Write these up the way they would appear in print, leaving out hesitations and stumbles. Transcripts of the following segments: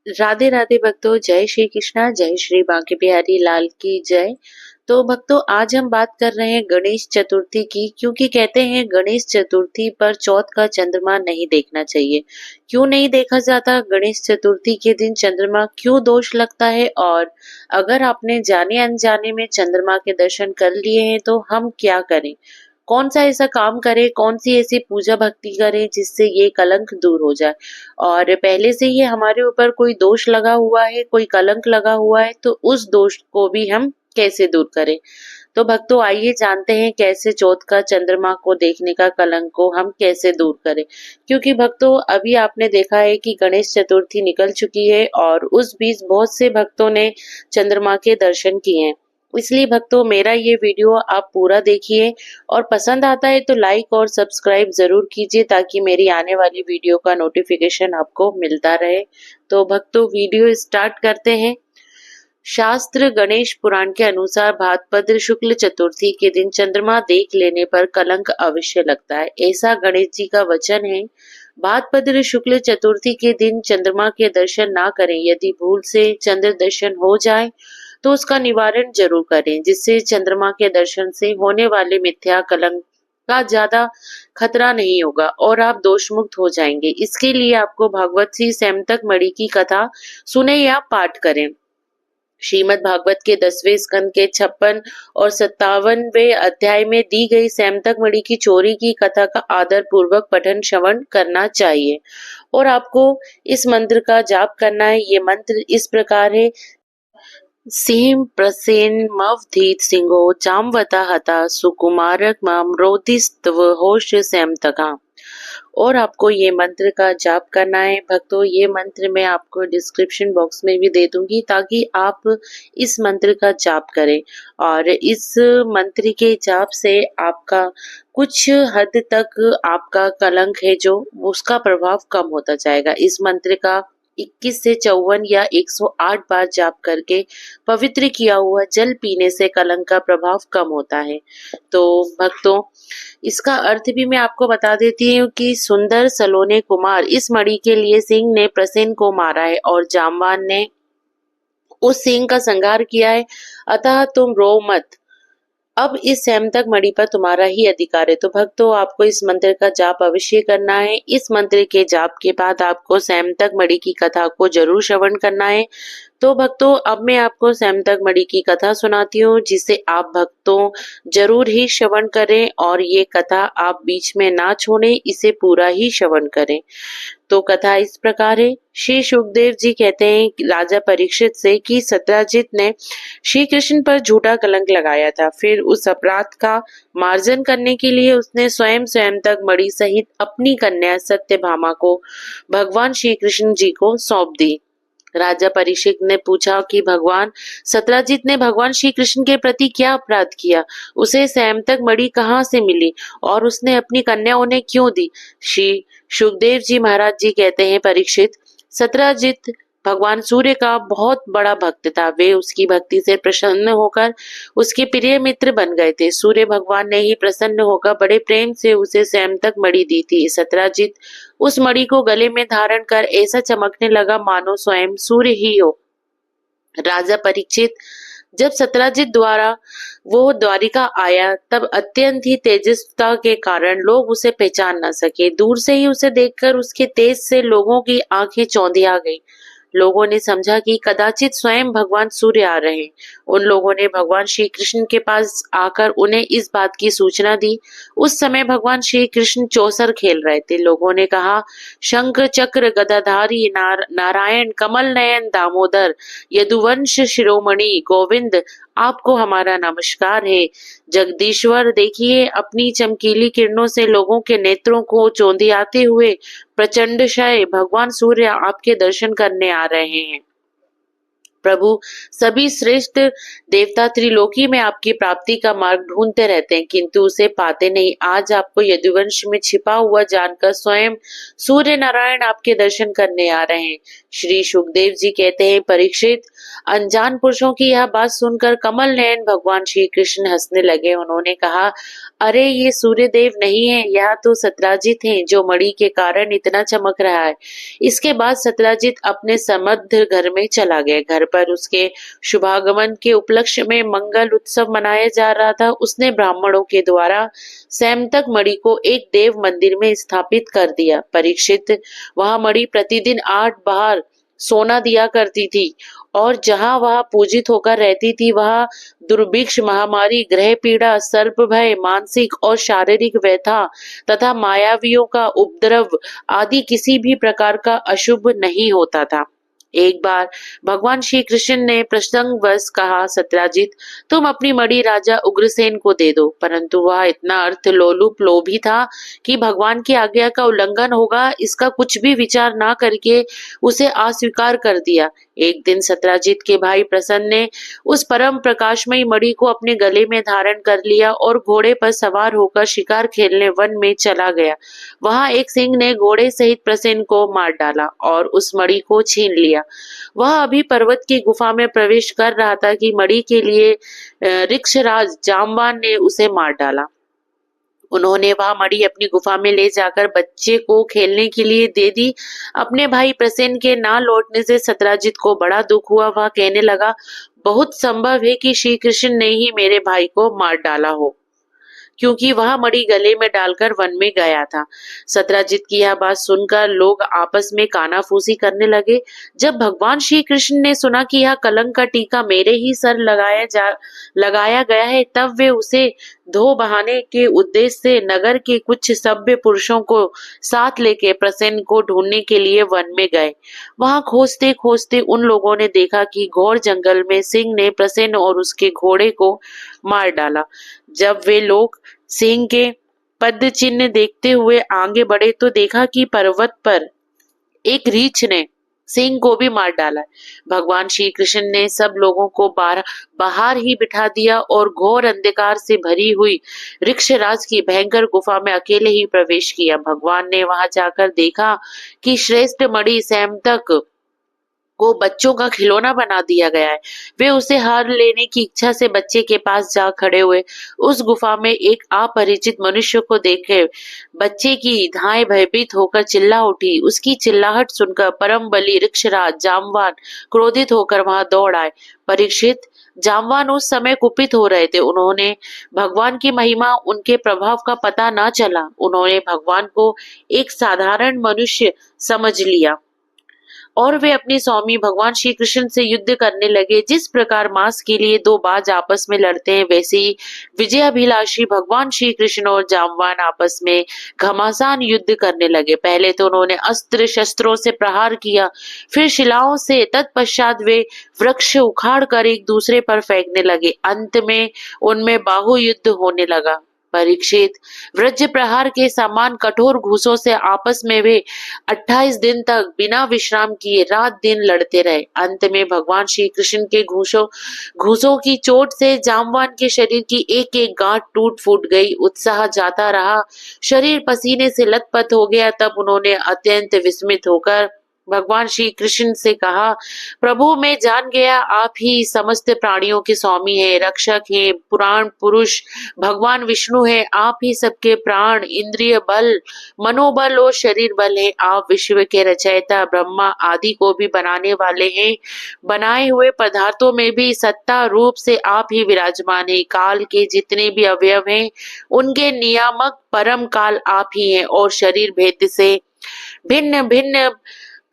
राधे राधे भक्तों, जय श्री कृष्णा, जय श्री बांके बिहारी लाल की जय। तो भक्तों, आज हम बात कर रहे हैं गणेश चतुर्थी की, क्योंकि कहते हैं गणेश चतुर्थी पर चौथ का चंद्रमा नहीं देखना चाहिए। क्यों नहीं देखा जाता? गणेश चतुर्थी के दिन चंद्रमा क्यों दोष लगता है, और अगर आपने जाने अनजाने में चंद्रमा के दर्शन कर लिए हैं तो हम क्या करें? कौन सा ऐसा काम करें, कौन सी ऐसी पूजा भक्ति करें जिससे ये कलंक दूर हो जाए। और पहले से ही हमारे ऊपर कोई दोष लगा हुआ है, कोई कलंक लगा हुआ है, तो उस दोष को भी हम कैसे दूर करें। तो भक्तों, आइए जानते हैं कैसे चौथ का चंद्रमा को देखने का कलंक को हम कैसे दूर करें। क्योंकि भक्तों, अभी आपने देखा है कि गणेश चतुर्थी निकल चुकी है और उस बीच बहुत से भक्तों ने चंद्रमा के दर्शन किए हैं। इसलिए भक्तों, मेरा ये वीडियो आप पूरा देखिए, और पसंद आता है तो लाइक और सब्सक्राइब जरूर कीजिए, ताकि मेरी आने वाली वीडियो का नोटिफिकेशन आपको मिलता रहे। तो भक्तों, वीडियो स्टार्ट करते हैं। शास्त्र गणेश पुराण के अनुसार भाद्रपद शुक्ल चतुर्थी के दिन चंद्रमा देख लेने पर कलंक अवश्य लगता है, ऐसा गणेश जी का वचन है। भाद्रपद शुक्ल चतुर्थी के दिन चंद्रमा के दर्शन ना करें। यदि भूल से चंद्र दर्शन हो जाए तो उसका निवारण जरूर करें, जिससे चंद्रमा के दर्शन से होने वाले मिथ्या कलंक का ज्यादा खतरा नहीं होगा और आप दोष मुक्त हो जाएंगे। इसके लिए आपको भागवत सी सैमतक मणि की कथा सुने या पाठ करें। श्रीमद् भागवत के 10वें स्कंद के 56 और 57वें अध्याय में दी गई सैमतक मणि की चोरी की कथा का आदर पूर्वक पठन श्रवण करना चाहिए। और आपको इस मंत्र का जाप करना है। ये मंत्र इस प्रकार है। सिंह प्रसेन मवधीत सिंहो जामवता हता सुकुमारक माम रोदिस्तव होश सैमतका। और आपको ये मंत्र का जाप करना है। भक्तों, ये मंत्र मैं आपको डिस्क्रिप्शन बॉक्स में भी दे दूंगी, ताकि आप इस मंत्र का जाप करें। और इस मंत्र के जाप से आपका कुछ हद तक आपका कलंक है जो उसका प्रभाव कम होता जाएगा। इस मंत्र का 21 से 54 या 108 बार जाप करके पवित्र किया हुआ जल पीने से कलंक का प्रभाव कम होता है। तो भक्तों, इसका अर्थ भी मैं आपको बता देती हूँ कि सुंदर सलोने कुमार इस मणि के लिए सिंह ने प्रसेन को मारा है और जामवान ने उस सिंह का संहार किया है। अतः तुम रो मत, अब इस सैमतक मणि पर तुम्हारा ही अधिकार है। तो भक्तों, आपको इस मंत्र का जाप अवश्य करना है। इस मंत्र के जाप के बाद आपको सैमतक मणि की कथा को जरूर श्रवण करना है। तो भक्तों, अब मैं आपको सैमतक मणि की कथा सुनाती हूँ, जिसे आप भक्तों जरूर ही श्रवण करें, और ये कथा आप बीच में ना छोड़ें, इसे पूरा ही श्रवण करें। तो कथा इस प्रकार है। श्री सुखदेव जी कहते हैं राजा परीक्षित से कि सत्यजित ने श्री कृष्ण पर झूठा कलंक लगाया था। फिर उस अपराध का मार्जन करने के लिए उसने स्वयं तक मणि सहित अपनी कन्या सत्यभामा को भगवान श्री कृष्ण जी को सौंप दी। राजा परीक्षित ने पूछा कि भगवान सत्यजित ने भगवान श्री कृष्ण के प्रति क्या अपराध किया, उसे सैमतक मणि कहाँ से मिली, और उसने अपनी कन्या उन्हें क्यों दी। श्री सुखदेव जी महाराज जी कहते हैं, परीक्षित, सत्यजित भगवान सूर्य का बहुत बड़ा भक्त था। वे उसकी भक्ति से प्रसन्न होकर उसके प्रिय मित्र बन गए थे। सूर्य भगवान ने ही प्रसन्न होकर बड़े प्रेम से उसे सैमतक मणि दी थी। सत्यजित उस मणि को गले में धारण कर ऐसा चमकने लगा मानो स्वयं सूर्य ही हो। राजा परीक्षित, जब सत्यजित द्वारा वो द्वारिका आया, तब अत्यंत ही तेजस्विता के कारण लोग उसे पहचान न सके। दूर से ही उसे देखकर उसके तेज से लोगों की आंखें चौंधिया गई। लोगों ने समझा कि कदाचित स्वयं भगवान सूर्य आ रहे हैं। उन लोगों ने भगवान श्री कृष्ण के पास आकर उन्हें इस बात की सूचना दी। उस समय भगवान श्री कृष्ण चौसर खेल रहे थे। लोगों ने कहा, शंख चक्र गदाधारी नारायण कमल नयन दामोदर यदुवंश शिरोमणि गोविंद, आपको हमारा नमस्कार है। जगदीश्वर, देखिए, अपनी चमकीली किरणों से लोगों के नेत्रों को चौंधियाते हुए प्रचंडशय भगवान सूर्य आपके दर्शन करने आ रहे हैं। प्रभु, सभी श्रेष्ठ देवता त्रिलोकी में आपकी प्राप्ति का मार्ग ढूंढते रहते हैं, किंतु उसे पाते नहीं। आज आपको यदुवंश में छिपा हुआ जानकर स्वयं सूर्य नारायण आपके दर्शन करने आ रहे हैं। श्री सुखदेव जी कहते हैं, परीक्षित, अनजान पुरुषों की यह बात सुनकर कमल नयन भगवान श्री कृष्ण हंसने लगे। उन्होंने कहा, अरे ये सूर्यदेव नहीं है, यह तो सत्यजित हैं जो मणि के कारण इतना चमक रहा है। इसके बाद सत्यजित अपने समृद्ध घर में चला गया। घर पर उसके शुभागमन के उपलक्ष्य में मंगल उत्सव मनाया जा रहा था। उसने ब्राह्मणों के द्वारा सैमतक मणि को एक देव मंदिर में स्थापित कर दिया। परीक्षित, वह मणि प्रतिदिन 8 बार सोना दिया करती थी और जहां वह पूजित होकर रहती थी, वह दुर्भिक्ष, महामारी, ग्रह पीड़ा, सर्प भय, मानसिक और शारीरिक व्यथा तथा मायावियों का उपद्रव आदि किसी भी प्रकार का अशुभ नहीं होता था। एक बार भगवान श्री कृष्ण ने प्रसंगवश कहा, सत्यजित, तुम अपनी मणि राजा उग्रसेन को दे दो। परंतु वह इतना अर्थ लोलुप लोभी था कि भगवान की आज्ञा का उल्लंघन होगा इसका कुछ भी विचार ना करके उसे अस्वीकार कर दिया। एक दिन सत्यजित के भाई प्रसन्न ने उस परम प्रकाशमयी मणि को अपने गले में धारण कर लिया और घोड़े पर सवार होकर शिकार खेलने वन में चला गया। वहां एक सिंह ने घोड़े सहित प्रसन्न को मार डाला और उस मणि को छीन लिया। वह अभी पर्वत की गुफा में प्रवेश कर रहा था कि मणि के लिए ऋक्षराज जामवान ने उसे मार डाला। उन्होंने वह मणि अपनी गुफा में ले जाकर बच्चे को खेलने के लिए दे दी। अपने भाई प्रसेन के ना लौटने से सत्यजित को बड़ा दुख हुआ। वह कहने लगा, बहुत संभव है कि श्री कृष्ण ने ही मेरे भाई को मार डाला हो, क्योंकि वह मणि गले में डालकर वन में गया था। सत्यजित की यह बात सुनकर लोग आपस में कानाफूसी करने लगे। जब भगवान श्री कृष्ण ने सुना कि यह कलंक का टीका मेरे ही सर लगाया गया है, तब वे उसे धो बहाने के उद्देश्य से नगर के कुछ सभ्य पुरुषों को साथ लेके प्रसेन को ढूंढने के लिए वन में गए। वहां खोजते खोजते उन लोगों ने देखा कि घोर जंगल में सिंह ने प्रसेन और उसके घोड़े को मार डाला। जब वे लोग सिंह के पद चिन्ह देखते हुए आगे बढ़े तो देखा कि पर्वत पर एक रीछ ने सिंह को भी मार डाला। भगवान श्री कृष्ण ने सब लोगों को बाहर ही बिठा दिया और घोर अंधकार से भरी हुई ऋक्षराज की भयंकर गुफा में अकेले ही प्रवेश किया। भगवान ने वहां जाकर देखा कि श्रेष्ठ मणि सैमतक को बच्चों का खिलौना बना दिया गया है। वे उसे हार लेने की इच्छा से बच्चे के पास जा खड़े हुए। उस गुफा में एक अपरिचित मनुष्य को देखे बच्चे की धाएं भयभीत होकर चिल्ला उठी। उसकी चिल्लाहट सुनकर परम बली ऋक्षराज जामवान क्रोधित होकर वहां दौड़ आए। परीक्षित, जामवान उस समय कुपित हो रहे थे। उन्होंने भगवान की महिमा, उनके प्रभाव का पता न चला। उन्होंने भगवान को एक साधारण मनुष्य समझ लिया और वे अपने स्वामी भगवान श्री कृष्ण से युद्ध करने लगे। जिस प्रकार मांस के लिए दो बाज आपस में लड़ते हैं, वैसे ही विजयाभिलाषी भगवान श्री कृष्ण और जामवान आपस में घमासान युद्ध करने लगे। पहले तो उन्होंने अस्त्र शस्त्रों से प्रहार किया, फिर शिलाओं से, तत्पश्चात वे वृक्ष उखाड़ कर एक दूसरे पर फेंकने लगे। अंत में उनमें बाहु युद्ध होने लगा। परीक्षित, वज्र प्रहार के समान कठोर घूसों से आपस में वे 28 दिन तक बिना विश्राम किए रात दिन लड़ते रहे। अंत में भगवान श्री कृष्ण के घूसों की चोट से जामवान के शरीर की एक एक गांठ टूट फूट गई। उत्साह जाता रहा, शरीर पसीने से लथपथ हो गया। तब उन्होंने अत्यंत विस्मित होकर भगवान श्री कृष्ण से कहा, प्रभु, मैं जान गया आप ही समस्त प्राणियों के स्वामी हैं, रक्षक हैं, पुराण पुरुष भगवान विष्णु हैं। आप ही सबके प्राण, इंद्रिय बल, मनोबल और शरीर बल हैं। आप विश्व के रचयिता, ब्रह्मा आदि को भी बनाने वाले हैं। बनाए हुए पदार्थों में भी सत्ता रूप से आप ही विराजमान हैं। काल के जितने भी अवयव हैं, उनके नियामक परम काल आप ही हैं और शरीर भेद से भिन्न भिन्न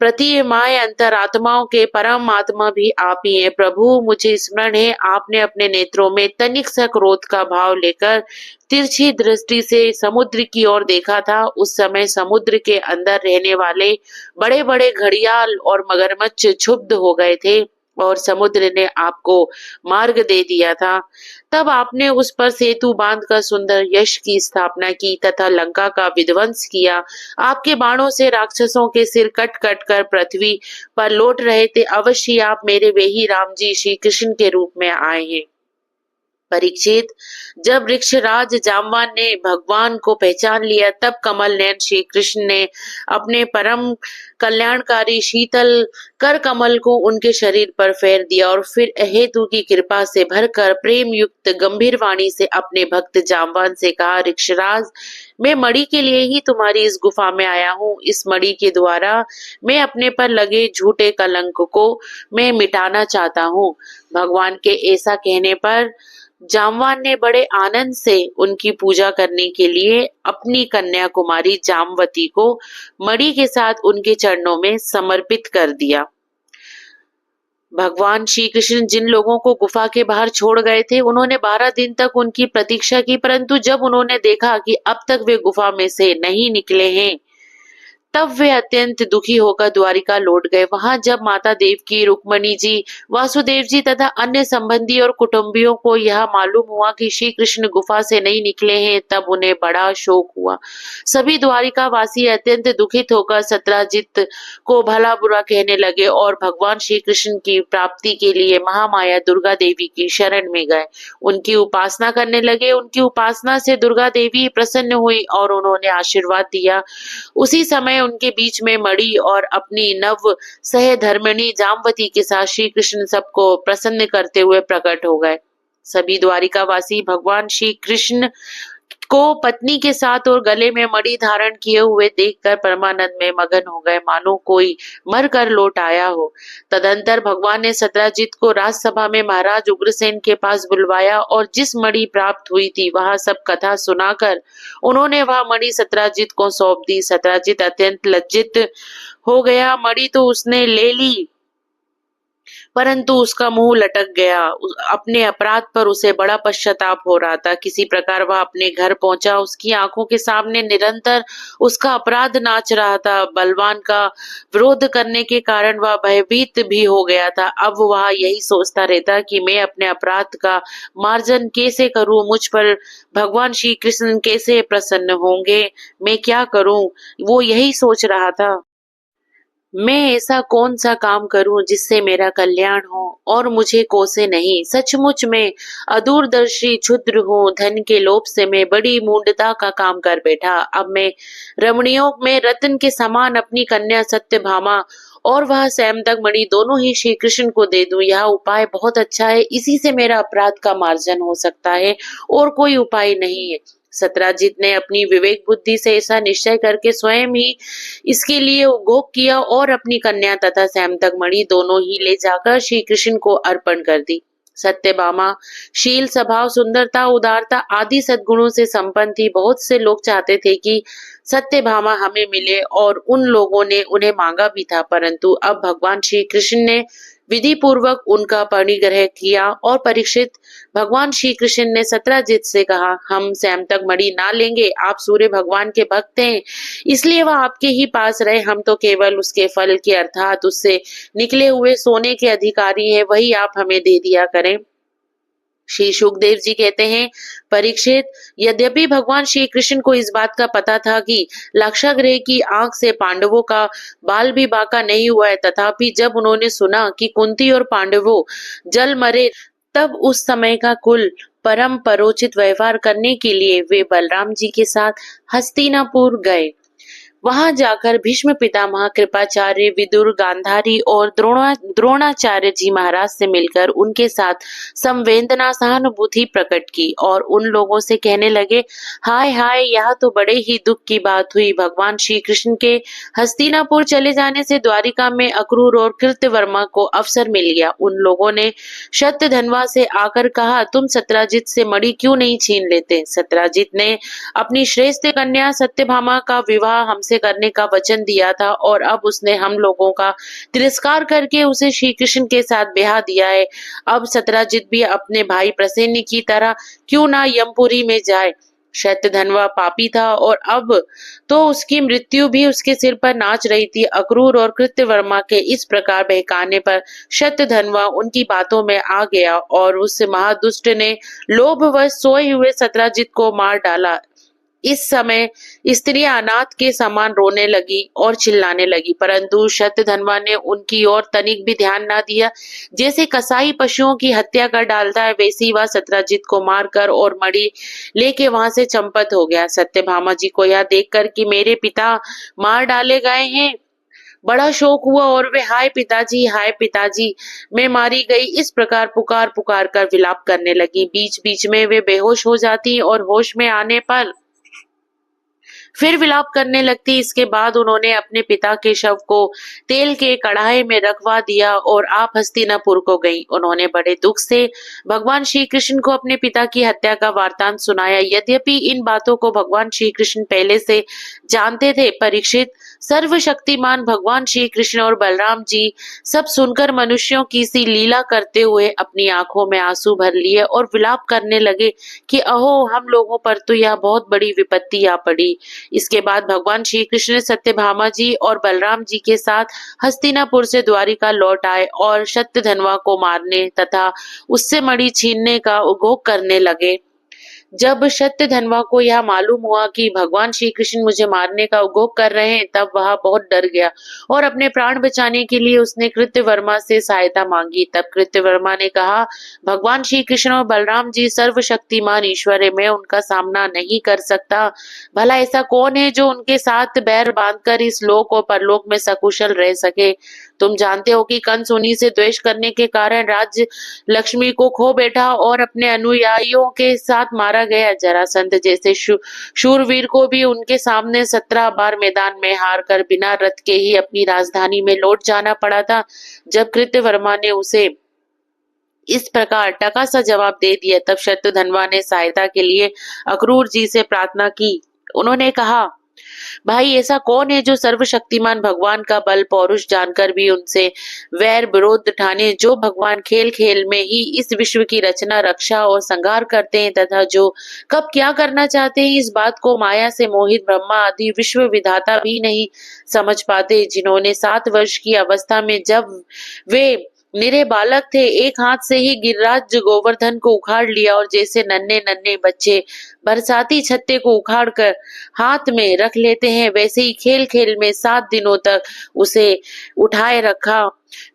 प्रतिमाएं अंतरात्माओं के परम आत्मा भी आप ही हैं। प्रभु, मुझे स्मरण है आपने अपने नेत्रों में तनिक सा क्रोध का भाव लेकर तिरछी दृष्टि से समुद्र की ओर देखा था। उस समय समुद्र के अंदर रहने वाले बड़े बड़े घड़ियाल और मगरमच्छ क्षुब्ध हो गए थे और समुद्र ने आपको मार्ग दे दिया था। तब आपने उस पर सेतु बांधकर सुंदर यश की स्थापना की तथा लंका का विध्वंस किया। आपके बाणों से राक्षसों के सिर कट कट कर पृथ्वी पर लौट रहे थे। अवश्य आप मेरे वे ही राम जी श्री कृष्ण के रूप में आए हैं। परीक्षित, जब वृक्षराज जामवान ने भगवान को पहचान लिया तब कमल नयन श्री कृष्ण ने अपने परम कल्याणकारी शीतल कर कमल को उनके शरीर पर फेर दिया और फिर अहेतु की कृपा से भरकर प्रेम युक्त गंभीर वाणी से अपने भक्त जामवान से कहा, वृक्षराज, मैं मणि के लिए ही तुम्हारी इस गुफा में आया हूँ। इस मणि के द्वारा मैं अपने पर लगे झूठे कलंक को मैं मिटाना चाहता हूँ। भगवान के ऐसा कहने पर जामवान ने बड़े आनंद से उनकी पूजा करने के लिए अपनी कन्या कुमारी जामवती को मणि के साथ उनके चरणों में समर्पित कर दिया। भगवान श्री कृष्ण जिन लोगों को गुफा के बाहर छोड़ गए थे, उन्होंने 12 दिन तक उनकी प्रतीक्षा की, परंतु जब उन्होंने देखा कि अब तक वे गुफा में से नहीं निकले हैं, तब वे अत्यंत दुखी होकर द्वारिका लौट गए। वहां जब माता देवकी, रुक्मणी जी, वासुदेव जी तथा अन्य संबंधी और कुटुंबियों को यह मालूम हुआ कि श्री कृष्ण गुफा से नहीं निकले हैं, तब उन्हें बड़ा शोक हुआ। सभी द्वारिका वासी अत्यंत दुखित होकर सत्राजित को भला बुरा कहने लगे और भगवान श्री कृष्ण की प्राप्ति के लिए महामाया दुर्गा देवी की शरण में गए, उनकी उपासना करने लगे। उनकी उपासना से दुर्गा देवी प्रसन्न हुई और उन्होंने आशीर्वाद दिया। उसी समय उनके बीच में मणि और अपनी नव सहधर्मिणी जामवती के साथ श्री कृष्ण सबको प्रसन्न करते हुए प्रकट हो गए। सभी द्वारिकावासी भगवान श्री कृष्ण को पत्नी के साथ और गले में मणि धारण किए हुए देखकर परमानंद में मगन हो गए, मानो कोई मर कर लौट आया हो। तदंतर भगवान ने सत्राजित को राजसभा में महाराज उग्रसेन के पास बुलवाया और जिस मणि प्राप्त हुई थी वह सब कथा सुनाकर उन्होंने वह मणि सत्राजित को सौंप दी। सत्राजित अत्यंत लज्जित हो गया। मणि तो उसने ले ली, परंतु उसका मुंह लटक गया। अपने अपराध पर उसे बड़ा पश्चाताप हो रहा था। किसी प्रकार वह अपने घर पहुंचा। उसकी आंखों के सामने निरंतर उसका अपराध नाच रहा था। बलवान का विरोध करने के कारण वह भयभीत भी हो गया था। अब वह यही सोचता रहता कि मैं अपने अपराध का मार्जन कैसे करूं, मुझ पर भगवान श्री कृष्ण कैसे प्रसन्न होंगे, मैं क्या करूं, वो यही सोच रहा था। मैं ऐसा कौन सा काम करूं जिससे मेरा कल्याण हो और मुझे कोसे नहीं। सचमुच मैं अदूरदर्शी क्षुद्र हूँ। धन के लोभ से मैं बड़ी मूढ़ता का काम कर बैठा। अब मैं रमणियों में रत्न के समान अपनी कन्या सत्यभामा और वह सैमदग मणि दोनों ही श्री कृष्ण को दे दूं। यह उपाय बहुत अच्छा है। इसी से मेरा अपराध का मार्जन हो सकता है और कोई उपाय नहीं है। सत्राजित ने अपनी विवेक बुद्धि से ऐसा निश्चय करके स्वयं ही इसके लिए उद्योग किया और अपनी कन्या तथा सैमदग मणि दोनों ही ले जाकर श्री कृष्ण को अर्पण कर दी। सत्यभामा शील, स्वभाव, सुंदरता, उदारता आदि सद्गुणों से संपन्न थी। बहुत से लोग चाहते थे कि सत्यभामा हमें मिले और उन लोगों ने उन्हें मांगा भी था, परंतु अब भगवान श्री कृष्ण ने विधि पूर्वक उनका परिग्रह किया और परीक्षित, भगवान श्री कृष्ण ने सत्राजित से कहा, हम सैमदग मणि ना लेंगे। आप सूर्य भगवान के भक्त हैं, इसलिए वह आपके ही पास रहे। हम तो केवल उसके फल के अर्थात उससे निकले हुए सोने के अधिकारी हैं, वही आप हमें दे दिया करें। श्री सुखदेव जी कहते हैं, परीक्षित, यद्यपि भगवान श्री कृष्ण को इस बात का पता था कि लाक्षागृह की आंख से पांडवों का बाल भी बाका नहीं हुआ है, तथापि जब उन्होंने सुना कि कुंती और पांडवों जल मरे, तब उस समय का कुल परम परोचित व्यवहार करने के लिए वे बलराम जी के साथ हस्तिनापुर गए। वहां जाकर भीष्म पितामह, कृपाचार्य, विदुर, गांधारी और द्रोणाचार्य जी महाराज से मिलकर उनके साथ संवेदना सहानुभूति प्रकट की और उन लोगों से कहने लगे, हाय हाय, यह तो बड़े ही दुख की बात हुई। भगवान श्री कृष्ण के हस्तिनापुर चले जाने से द्वारिका में अक्रूर और कृत्यवर्मा को अवसर मिल गया। उन लोगों ने शतधन्वा से आकर कहा, तुम सत्राजित से मणि क्यों नहीं छीन लेते। सत्राजित ने अपनी श्रेष्ठ कन्या सत्यभामा का विवाह हमसे करने का वचन दिया था और अब उसने हम लोगों का तिरस्कार करके उसे श्री कृष्ण के साथ ब्याह दिया है। अब सत्राजित भी अपने भाई प्रसेन की तरह क्यों ना यमपुरी में जाए। शतधन्वा पापी था और अब तो उसकी मृत्यु भी उसके सिर पर नाच रही थी। अक्रूर और कृत्यवर्मा के इस प्रकार बहकाने पर शतधन्वा उनकी बातों में आ गया और उस महादुष्ट ने लोभवश सोए हुए सत्राजित को मार डाला। इस समय स्त्रियां अनाथ के समान रोने लगी और चिल्लाने लगी, परंतु शतधनवा ने उनकी ओर तनिक भी ध्यान न दिया। जैसे कसाई पशुओं की हत्या कर डालता है, वैसे वह सत्यजीत को मारकर और मणि लेके वहां से चंपत हो गया। सत्यभामा जी को यह देखकर कि मेरे पिता मार डाले गए हैं, बड़ा शोक हुआ और वे हाय पिताजी, मैं मारी गई, इस प्रकार पुकार पुकार कर विलाप करने लगी। बीच बीच में वे बेहोश हो जाती और होश में आने पर फिर विलाप करने लगती। इसके बाद उन्होंने अपने पिता के शव को तेल के कढ़ाई में रखवा दिया और आप हस्तिनापुर को गई। उन्होंने बड़े दुख से भगवान श्री कृष्ण को अपने पिता की हत्या का वार्तांत सुनाया। यद्यपि इन बातों को भगवान श्री कृष्ण पहले से जानते थे, परीक्षित, सर्वशक्तिमान भगवान श्री कृष्ण और बलराम जी सब सुनकर मनुष्यों की सी लीला करते हुए अपनी आंखों में आंसू भर लिए और विलाप करने लगे कि अहो, हम लोगों पर तो यह बहुत बड़ी विपत्ति आ पड़ी। इसके बाद भगवान श्री कृष्ण सत्यभामा जी और बलराम जी के साथ हस्तिनापुर से द्वारिका लौट आए और शतधनवा को मारने तथा उससे मणि छीनने का उद्योग करने लगे। जब शतधनवा को यह मालूम हुआ कि भगवान श्री कृष्ण मुझे मारने का उद्योग कर रहे हैं, तब वह बहुत डर गया और अपने प्राण बचाने के लिए उसने कृत्यवर्मा से सहायता मांगी। तब कृत्यवर्मा ने कहा, भगवान श्री कृष्ण और बलराम जी सर्वशक्तिमान ईश्वर है, मैं उनका सामना नहीं कर सकता। भला ऐसा कौन है जो उनके साथ बैर बांधकर इस लोक और परलोक में सकुशल रह सके। तुम जानते हो कि कंस उन्हीं से द्वेष करने के कारण राज्य लक्ष्मी को खो बैठा और अपने अनुयायियों के साथ मारा गया। जरासंध जैसे शूरवीर को भी उनके सामने 17 बार मैदान में हार कर बिना रथ के ही अपनी राजधानी में लौट जाना पड़ा था। जब कृत्यवर्मा ने उसे इस प्रकार टका सा जवाब दे दिया, तब शत्रुधनवा ने सहायता के लिए अक्रूर जी से प्रार्थना की। उन्होंने कहा, भाई, ऐसा कौन है जो सर्वशक्तिमान भगवान का बल पौरुष जानकर भी उनसे वैर विरोध ठाने, जो भगवान खेल खेल में ही इस विश्व की रचना, रक्षा और संहार करते हैं तथा जो कब क्या करना चाहते हैं, इस बात को माया से मोहित ब्रह्मा आदि विश्व विधाता भी नहीं समझ पाते। जिन्होंने 7 वर्ष की अवस्था में, जब वे निरे बालक थे, एक हाथ से ही गिरिराज गोवर्धन को उखाड़ लिया और जैसे नन्हे नन्हे बच्चे बरसाती छत्ते को उखाड़ कर हाथ में रख लेते हैं, वैसे ही खेल खेल में 7 दिनों तक उसे उठाए रखा।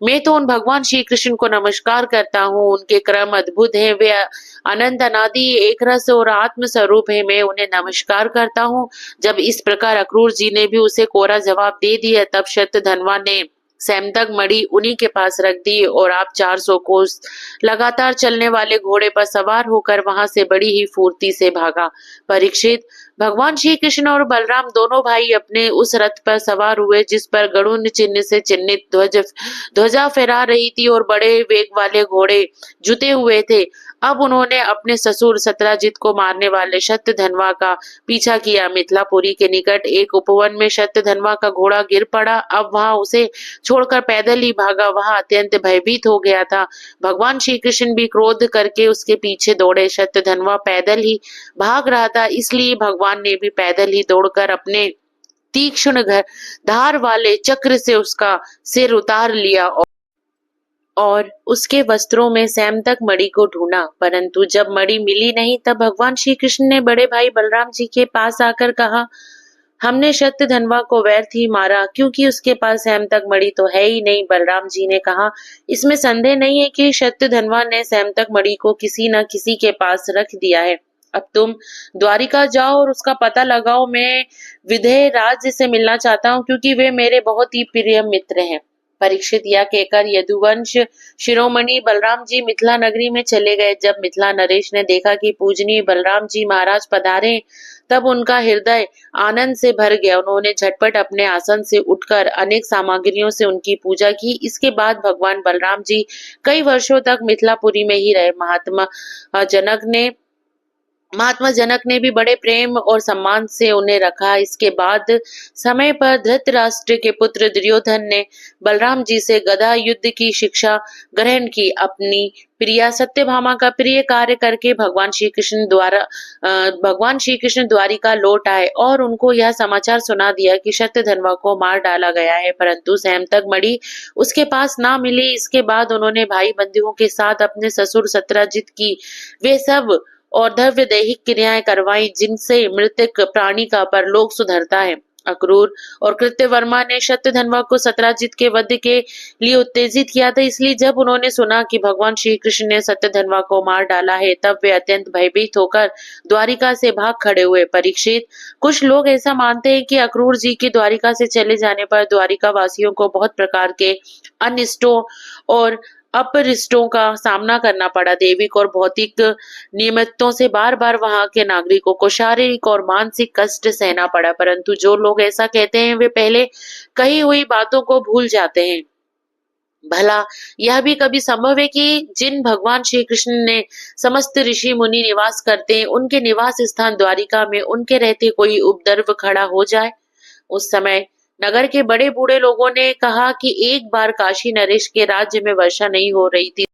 मैं तो उन भगवान श्री कृष्ण को नमस्कार करता हूँ, उनके क्रम अद्भुत है, वे अनंत अनादि एक रस और आत्म स्वरूप है, मैं उन्हें नमस्कार करता हूँ। जब इस प्रकार अक्रूर जी ने भी उसे कोरा जवाब दे दिया, तब शतधनवा ने सैमतक मणि उन्हीं के पास रख दी और आप 400 कोस लगातार चलने वाले घोड़े पर सवार होकर वहां से बड़ी ही फुर्ती से भागा। परीक्षित, भगवान श्री कृष्ण और बलराम दोनों भाई अपने उस रथ पर सवार हुए जिस पर गरुड़ चिन्ह से चिन्हित ध्वजा फहरा रही थी और बड़े वेग वाले घोड़े जुते हुए थे। अब उन्होंने अपने ससुर सत्यजीत को मारने वाले शतधनवा का पीछा किया। मिथिलापुरी के निकट एक उपवन में शतधनवा का घोड़ा गिर पड़ा। अब वहां उसे छोड़कर पैदल ही भागा। वह अत्यंत भयभीत हो गया था। भगवान श्री कृष्ण भी क्रोध करके उसके पीछे दौड़े। शतधनवा पैदल ही भाग रहा था, इसलिए भगवान ने भी पैदल ही दौड़कर अपने तीक्ष्ण धार वाले चक्र से उसका सिर उतार लिया और उसके वस्त्रों में सैमतक मणि को ढूंढा, परंतु जब मणि मिली नहीं, तब भगवान श्री कृष्ण ने बड़े भाई बलराम जी के पास आकर कहा, हमने शतधनवा को व्यर्थ ही मारा, क्योंकि उसके पास सैमतक मणि तो है ही नहीं। बलराम जी ने कहा, इसमें संदेह नहीं है कि शतधनवा ने सैमतक मणि को किसी न किसी के पास रख दिया है। अब तुम द्वारिका जाओ और उसका पता लगाओ। मैं विदेह राज से मिलना चाहता हूँ, क्योंकि वे मेरे बहुत ही प्रिय मित्र हैं। परीक्षित यह कहकर यदुवंश शिरोमणि बलराम जी मिथिला नगरी में चले गए। जब मिथिला नरेश ने देखा कि पूजनीय बलराम जी महाराज पधारे, तब उनका हृदय आनंद से भर गया। उन्होंने झटपट अपने आसन से उठकर अनेक सामग्रियों से उनकी पूजा की। इसके बाद भगवान बलराम जी कई वर्षों तक मिथिलापुरी में ही रहे। महात्मा जनक ने भी बड़े प्रेम और सम्मान से उन्हें रखा। इसके बाद समय पर धृतराष्ट्र के पुत्र दुर्योधन ने बलराम जी से गदा युद्ध की शिक्षा ग्रहण की। अपनी प्रिया सत्यभामा का प्रिय कार्य करके भगवान श्री कृष्ण द्वारिका लौट आए और उनको यह समाचार सुना दिया कि शतधनवा को मार डाला गया है, परंतु सैमतक मणि उसके पास ना मिली। इसके बाद उन्होंने भाई बंधुओं के साथ अपने ससुर सत्यजीत की वे सब और द्रव्य दैहिक क्रियाएं करवाई जिनसे मृतक प्राणी का परलोक सुधरता है। अक्रूर और कृत्यवर्मा ने सत्यधनवा को सत्राजित के वध के लिए उत्तेजित किया था, इसलिए जब उन्होंने सुना कि भगवान श्री कृष्ण ने सत्यधनवा को मार डाला है तब वे अत्यंत भयभीत होकर द्वारिका से भाग खड़े हुए। परीक्षित, कुछ लोग ऐसा मानते हैं कि अक्रूर जी के द्वारिका से चले जाने पर द्वारिका वासियों को बहुत प्रकार के अनिष्टों और अपरिष्टों का सामना करना पड़ा। दैविक और भौतिक निमित्तों से बार बार वहां के नागरिकों को शारीरिक और मानसिक कष्ट सहना पड़ा, परंतु जो लोग ऐसा कहते हैं वे पहले कही हुई बातों को भूल जाते हैं। भला यह भी कभी संभव है कि जिन भगवान श्री कृष्ण ने समस्त ऋषि मुनि निवास करते हैं उनके निवास स्थान द्वारिका में उनके रहते कोई उपद्रव खड़ा हो जाए? उस समय नगर के बड़े बूढ़े लोगों ने कहा कि एक बार काशी नरेश के राज्य में वर्षा नहीं हो रही थी,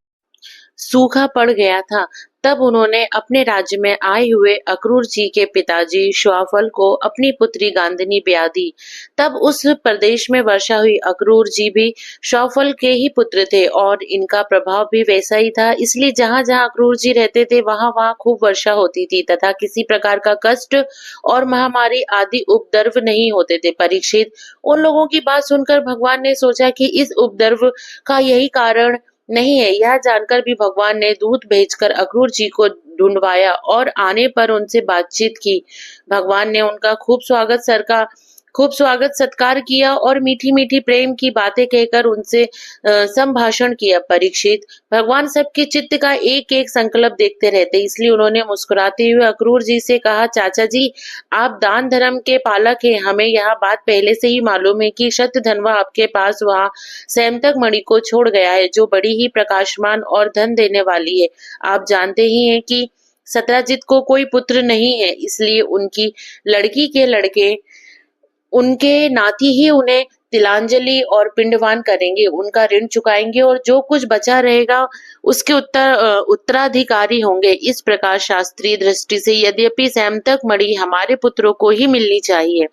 सूखा पड़ गया था। तब उन्होंने अपने राज्य में आए हुए अक्रूर जी के पिताजी श्वाफल को अपनी पुत्री गांधिनी ब्याह दी। तब उस प्रदेश में वर्षा हुई। अक्रूर जी भी श्वाफल के ही पुत्र थे और इनका प्रभाव भी वैसा ही था, इसलिए जहाँ जहाँ अक्रूर जी रहते थे वहाँ वहाँ खूब वर्षा होती थी तथा किसी प्रकार का कष्ट और महामारी आदि उपद्रव नहीं होते थे। परीक्षित, उन लोगों की बात सुनकर भगवान ने सोचा कि इस उपद्रव का यही कारण नहीं है। यह जानकर भी भगवान ने दूत भेजकर अक्रूर जी को ढूंढवाया और आने पर उनसे बातचीत की। भगवान ने उनका खूब स्वागत सत्कार किया और मीठी मीठी प्रेम की बातें कहकर उनसे संभाषण किया। परीक्षित, भगवान सबके चित्त का एक एक संकल्प देखते रहते, इसलिए उन्होंने मुस्कुराते हुए अक्रूर जी से कहा, चाचा जी, आप दान धर्म के पालक हैं। हमें यह बात पहले से ही मालूम है कि सत्यधनवा आपके पास वहाँ सैमतक मणि को छोड़ गया है जो बड़ी ही प्रकाशमान और धन देने वाली है। आप जानते ही हैं कि सत्राजित को कोई पुत्र नहीं है, इसलिए उनकी लड़की के लड़के उनके नाती ही उन्हें तिलांजलि और पिंडवान करेंगे, उनका ऋण चुकाएंगे और जो कुछ बचा रहेगा उसके उत्तराधिकारी होंगे। इस प्रकार शास्त्रीय दृष्टि से यद्यपि सैमतक मणि हमारे पुत्रों को ही मिलनी चाहिए,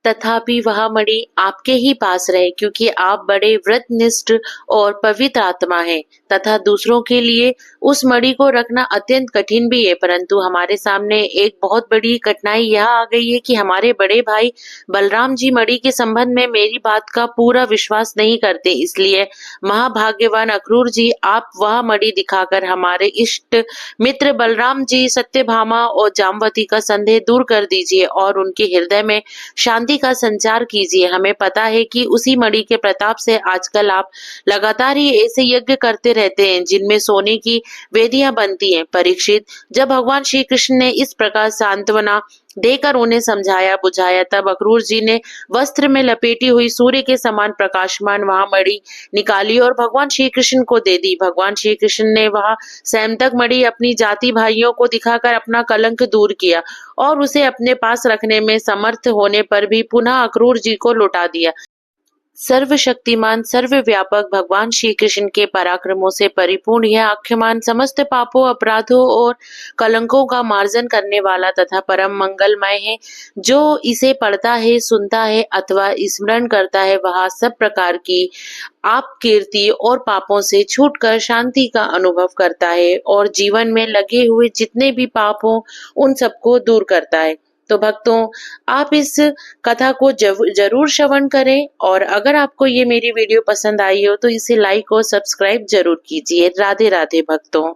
तथापि वह मणि आपके ही पास रहे, क्योंकि आप बड़े व्रतनिष्ठ और पवित्र आत्मा हैं तथा दूसरों के लिए उस मणि को रखना अत्यंत कठिन भी है। परंतु हमारे सामने एक बहुत बड़ी कठिनाई यह आ गई है कि हमारे बड़े भाई बलराम जी मणि के संबंध में मेरी बात का पूरा विश्वास नहीं करते, इसलिए महाभाग्यवान अक्रूर जी, आप वह मणि दिखाकर हमारे इष्ट मित्र बलराम जी, सत्यभामा और जामवती का संदेह दूर कर दीजिए और उनके हृदय में शांति का संचार कीजिए। हमें पता है कि उसी मणि के प्रताप से आजकल आप लगातार ही ऐसे यज्ञ करते रहते हैं जिनमें सोने की वेदियां बनती हैं। परीक्षित, जब भगवान श्री कृष्ण ने इस प्रकार सांत्वना देकर उन्हें समझाया बुझाया तब अक्रूर जी ने वस्त्र में लपेटी हुई सूर्य के समान प्रकाशमान वहां मणि निकाली और भगवान श्री कृष्ण को दे दी। भगवान श्री कृष्ण ने वहां सैमतक मणि अपनी जाति भाइयों को दिखाकर अपना कलंक दूर किया और उसे अपने पास रखने में समर्थ होने पर भी पुनः अक्रूर जी को लौटा दिया। सर्वशक्तिमान सर्वव्यापक भगवान श्री कृष्ण के पराक्रमों से परिपूर्ण यह आख्यमान समस्त पापों, अपराधों और कलंकों का मार्जन करने वाला तथा परम मंगलमय है। जो इसे पढ़ता है, सुनता है अथवा स्मरण करता है वह सब प्रकार की आप कीर्ति और पापों से छूटकर शांति का अनुभव करता है और जीवन में लगे हुए जितने भी पाप हों उन सबको दूर करता है। तो भक्तों, आप इस कथा को जरूर श्रवण करें और अगर आपको ये मेरी वीडियो पसंद आई हो तो इसे लाइक और सब्सक्राइब जरूर कीजिए। राधे राधे भक्तों।